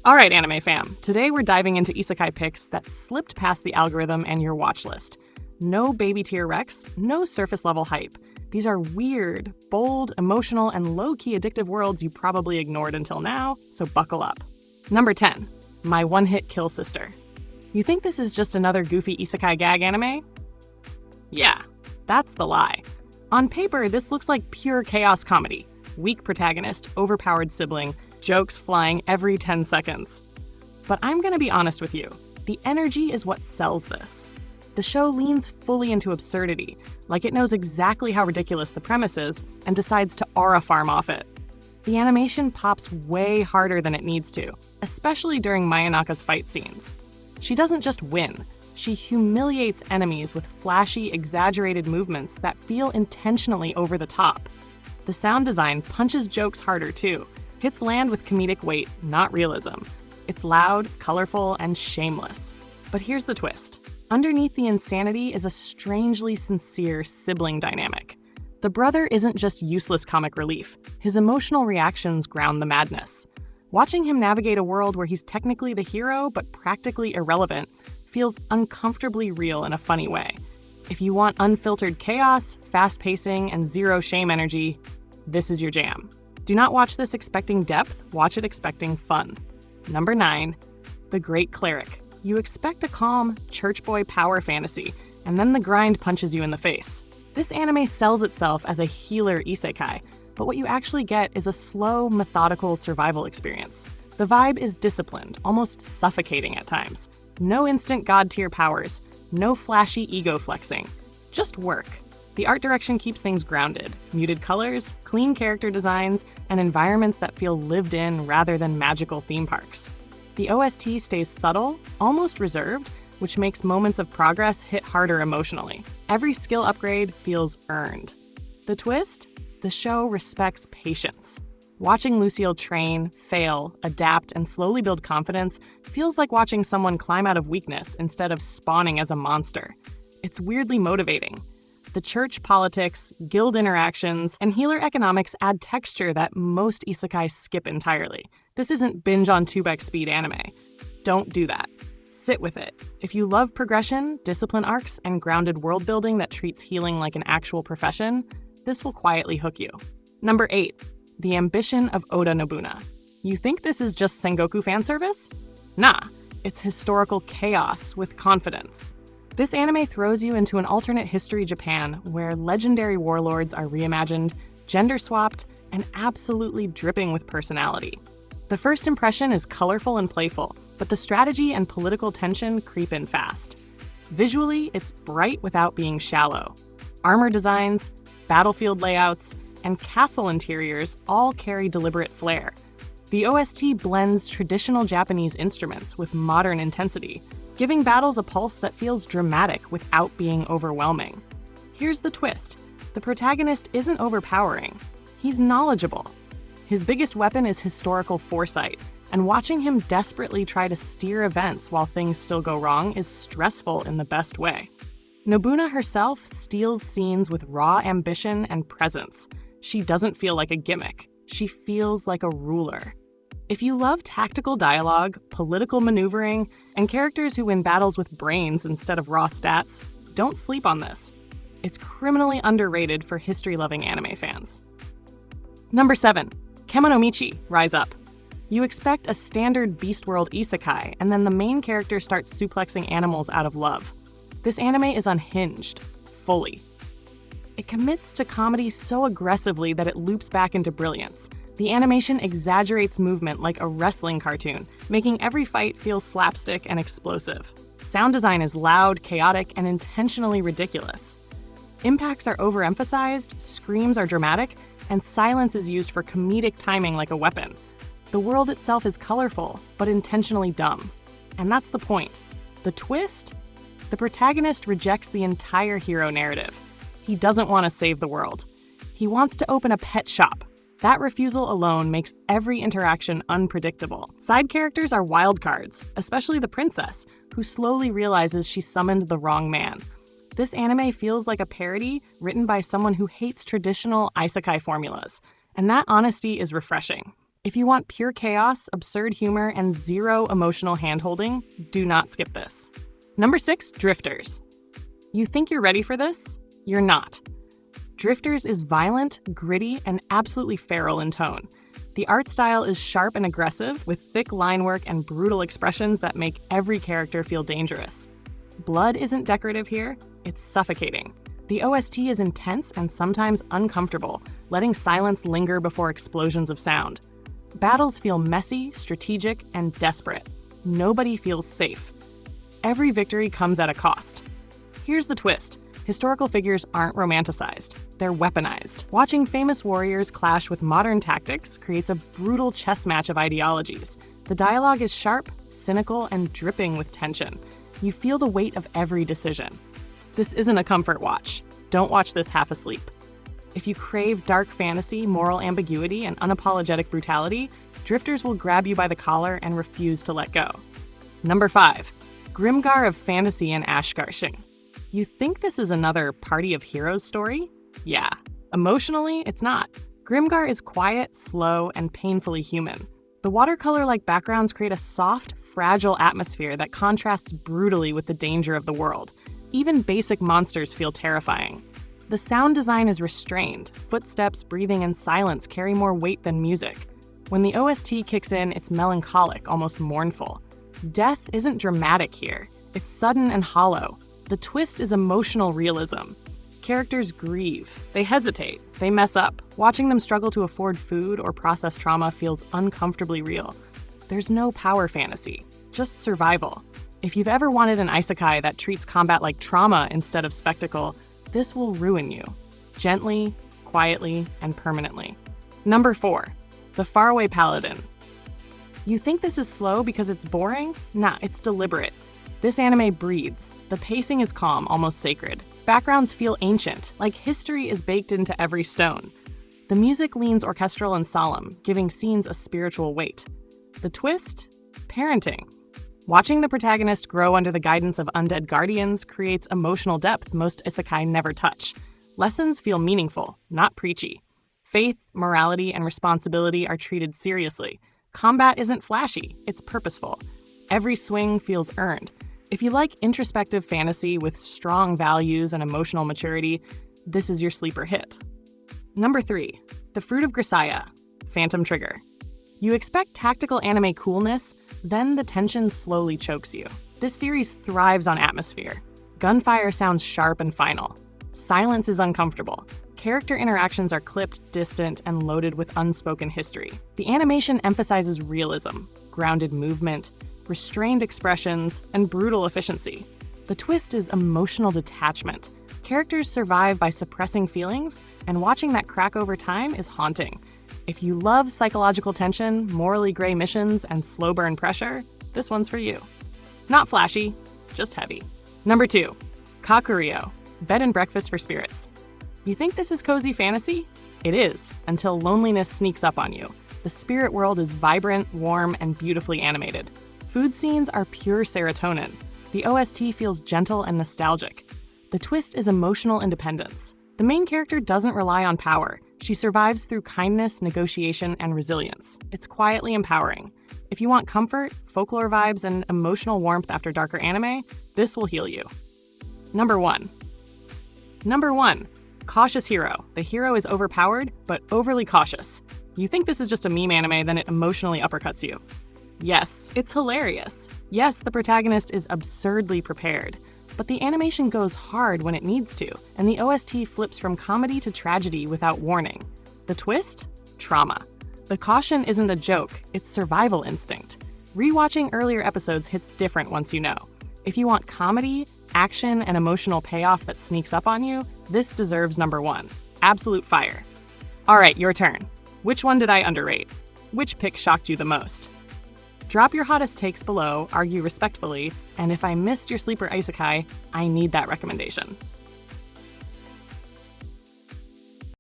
All right, anime fam, today we're diving into isekai picks that slipped past the algorithm and your watch list. No baby tier recs, no surface level hype. These are weird, bold, emotional, and low-key addictive worlds you probably ignored until now, so buckle up. Number 10, My One-Hit Kill Sister. You think this is just another goofy isekai gag anime? Yeah, that's the lie. On paper, this looks like pure chaos comedy. Weak protagonist, overpowered sibling, jokes flying every 10 seconds. But I'm gonna be honest with you, the energy is what sells this. The show leans fully into absurdity, like it knows exactly how ridiculous the premise is and decides to aura farm off it. The animation pops way harder than it needs to, especially during Mayanaka's fight scenes. She doesn't just win, she humiliates enemies with flashy, exaggerated movements that feel intentionally over the top. The sound design punches jokes harder too. Hits land with comedic weight, not realism. It's loud, colorful, and shameless. But here's the twist. Underneath the insanity is a strangely sincere sibling dynamic. The brother isn't just useless comic relief. His emotional reactions ground the madness. Watching him navigate a world where he's technically the hero but practically irrelevant feels uncomfortably real in a funny way. If you want unfiltered chaos, fast pacing, and zero shame energy, this is your jam. Do not watch this expecting depth, watch it expecting fun. Number 9, The Great Cleric. You expect a calm, church boy power fantasy, and then the grind punches you in the face. This anime sells itself as a healer isekai, but what you actually get is a slow, methodical survival experience. The vibe is disciplined, almost suffocating at times. No instant god-tier powers, no flashy ego flexing. Just work. The art direction keeps things grounded, muted colors, clean character designs, and environments that feel lived in rather than magical theme parks. The OST stays subtle, almost reserved, which makes moments of progress hit harder emotionally. Every skill upgrade feels earned. The twist? The show respects patience. Watching Lucille train, fail, adapt, and slowly build confidence feels like watching someone climb out of weakness instead of spawning as a monster. It's weirdly motivating. The church politics, guild interactions, and healer economics add texture that most isekai skip entirely. This isn't binge on 2x speed anime. Don't do that. Sit with it. If you love progression, discipline arcs, and grounded world building that treats healing like an actual profession, this will quietly hook you. Number 8, The Ambition of Oda Nobunaga. You think this is just Sengoku fanservice? Nah, it's historical chaos with confidence. This anime throws you into an alternate history Japan where legendary warlords are reimagined, gender-swapped, and absolutely dripping with personality. The first impression is colorful and playful, but the strategy and political tension creep in fast. Visually, it's bright without being shallow. Armor designs, battlefield layouts, and castle interiors all carry deliberate flair. The OST blends traditional Japanese instruments with modern intensity, giving battles a pulse that feels dramatic without being overwhelming. Here's the twist. The protagonist isn't overpowering. He's knowledgeable. His biggest weapon is historical foresight, and watching him desperately try to steer events while things still go wrong is stressful in the best way. Nobunaga herself steals scenes with raw ambition and presence. She doesn't feel like a gimmick. She feels like a ruler. If you love tactical dialogue, political maneuvering, and characters who win battles with brains instead of raw stats, don't sleep on this. It's criminally underrated for history-loving anime fans. Number 7, Kemono Michi, Rise Up. You expect a standard Beast World isekai, and then the main character starts suplexing animals out of love. This anime is unhinged, fully. It commits to comedy so aggressively that it loops back into brilliance. The animation exaggerates movement like a wrestling cartoon, making every fight feel slapstick and explosive. Sound design is loud, chaotic, and intentionally ridiculous. Impacts are overemphasized, screams are dramatic, and silence is used for comedic timing like a weapon. The world itself is colorful, but intentionally dumb. And that's the point. The twist? The protagonist rejects the entire hero narrative. He doesn't want to save the world. He wants to open a pet shop. That refusal alone makes every interaction unpredictable. Side characters are wild cards, especially the princess, who slowly realizes she summoned the wrong man. This anime feels like a parody written by someone who hates traditional isekai formulas, and that honesty is refreshing. If you want pure chaos, absurd humor, and zero emotional handholding, do not skip this. Number 6, Drifters. You think you're ready for this? You're not. Drifters is violent, gritty, and absolutely feral in tone. The art style is sharp and aggressive, with thick line work and brutal expressions that make every character feel dangerous. Blood isn't decorative here, it's suffocating. The OST is intense and sometimes uncomfortable, letting silence linger before explosions of sound. Battles feel messy, strategic, and desperate. Nobody feels safe. Every victory comes at a cost. Here's the twist. Historical figures aren't romanticized. They're weaponized. Watching famous warriors clash with modern tactics creates a brutal chess match of ideologies. The dialogue is sharp, cynical, and dripping with tension. You feel the weight of every decision. This isn't a comfort watch. Don't watch this half asleep. If you crave dark fantasy, moral ambiguity, and unapologetic brutality, Drifters will grab you by the collar and refuse to let go. Number 5. Grimgar of Fantasy and Ashgarshing. You think this is another Party of Heroes story? Yeah. Emotionally, it's not. Grimgar is quiet, slow, and painfully human. The watercolor-like backgrounds create a soft, fragile atmosphere that contrasts brutally with the danger of the world. Even basic monsters feel terrifying. The sound design is restrained. Footsteps, breathing, and silence carry more weight than music. When the OST kicks in, it's melancholic, almost mournful. Death isn't dramatic here. It's sudden and hollow. The twist is emotional realism. Characters grieve. They hesitate. They mess up. Watching them struggle to afford food or process trauma feels uncomfortably real. There's no power fantasy, just survival. If you've ever wanted an isekai that treats combat like trauma instead of spectacle, this will ruin you. Gently, quietly, and permanently. Number 4. The Faraway Paladin. You think this is slow because it's boring? Nah, it's deliberate. This anime breathes. The pacing is calm, almost sacred. Backgrounds feel ancient, like history is baked into every stone. The music leans orchestral and solemn, giving scenes a spiritual weight. The twist? Parenting. Watching the protagonist grow under the guidance of undead guardians creates emotional depth most isekai never touch. Lessons feel meaningful, not preachy. Faith, morality, and responsibility are treated seriously. Combat isn't flashy, it's purposeful. Every swing feels earned. If you like introspective fantasy with strong values and emotional maturity, this is your sleeper hit. Number 3. The Fruit of Grisaya, Phantom Trigger. You expect tactical anime coolness, then the tension slowly chokes you. This series thrives on atmosphere. Gunfire sounds sharp and final. Silence is uncomfortable. Character interactions are clipped, distant, and loaded with unspoken history. The animation emphasizes realism, grounded movement, restrained expressions, and brutal efficiency. The twist is emotional detachment. Characters survive by suppressing feelings, and watching that crack over time is haunting. If you love psychological tension, morally gray missions, and slow burn pressure, this one's for you. Not flashy, just heavy. Number 2. Kakuryou, Bed and Breakfast for Spirits. You think this is cozy fantasy? It is, until loneliness sneaks up on you. The spirit world is vibrant, warm, and beautifully animated. Food scenes are pure serotonin. The OST feels gentle and nostalgic. The twist is emotional independence. The main character doesn't rely on power. She survives through kindness, negotiation, and resilience. It's quietly empowering. If you want comfort, folklore vibes, and emotional warmth after darker anime, this will heal you. Number 1. Cautious Hero. The hero is overpowered, but overly cautious. You think this is just a meme anime, then it emotionally uppercuts you. Yes, it's hilarious. Yes, the protagonist is absurdly prepared. But the animation goes hard when it needs to, and the OST flips from comedy to tragedy without warning. The twist? Trauma. The caution isn't a joke, it's survival instinct. Rewatching earlier episodes hits different once you know. If you want comedy, action, and emotional payoff that sneaks up on you, this deserves number 1. Absolute fire. All right, your turn. Which one did I underrate? Which pick shocked you the most? Drop your hottest takes below, argue respectfully, and if I missed your sleeper isekai, I need that recommendation.